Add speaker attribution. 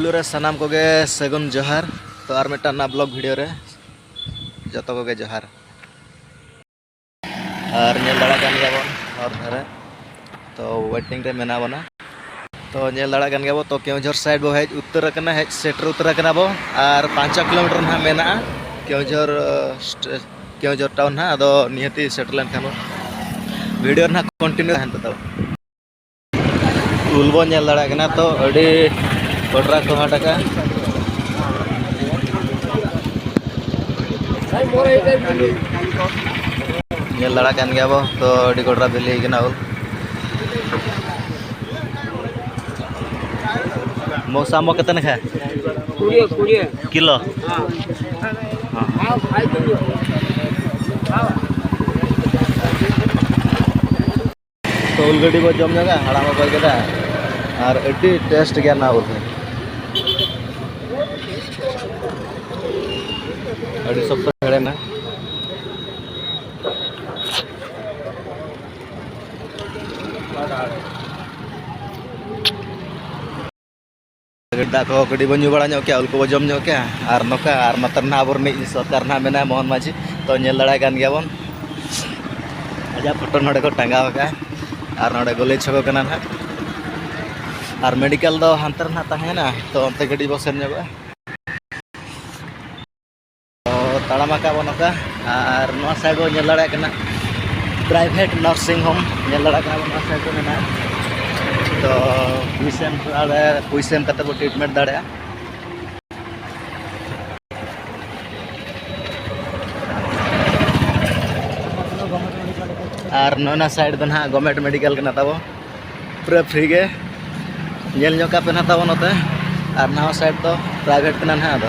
Speaker 1: रे सानाम कोगे सगुन जोहार। तो आर मिट्टा ना ब्लॉग वीडियो रे जतो कोगे जोहार और नेल दाड़ा कान गया बोन और धरे तो वेटिंग रे मेना बना तो नेल दाड़ा कान गया बो तो केवझर साइड बो हेज उत्तर कना हेज सेटर उत्तर कना बो और 5 किलोमीटर ना मेना केवझर टाउन ना अदो निहती सेटर लेन खान वीडियो ना कंटिन्यू हन तो उलबो नेल दाड़ा कना तो अडी कोटरा को हटका नेल दाड़ा कान गया बो तो अडी कोटरा बिली कना उल मौसा मो कितने है 20 किलो तो उल गड्डी को जम जगह हड़ा में कोई कदा और अडी टेस्ट गया ना उल अडी सब तो हेड़े में गड्ढा को गड्डी बन बड़ा क्या उल को जम क्या और नौका और नतर ना आबर नहीं सरकार ना मेना मोहन माझी तो नेल दाड़ा कान गया बन आजा फोटो नोड़े को टांगा का और नोड़े गोले छको कना ना और मेडिकल दो हंतर ना तहेना तो अंते गड्डी बो सेन जबा तो ताड़ामा का बनका और नो साइड बो नेल दाड़ा कना प्राइवेट नर्सिंग होम नेल दाड़ा का नो साइड को मेना तो पुइसेम कते बो ट्रीटमेंट दाड़ा और नोना साइड दो ना गवर्नमेंट मेडिकल कना ताबो पूरा फ्री के नेल पे ना ताबो नते और नवा साइड तो प्राइवेट कना ना दो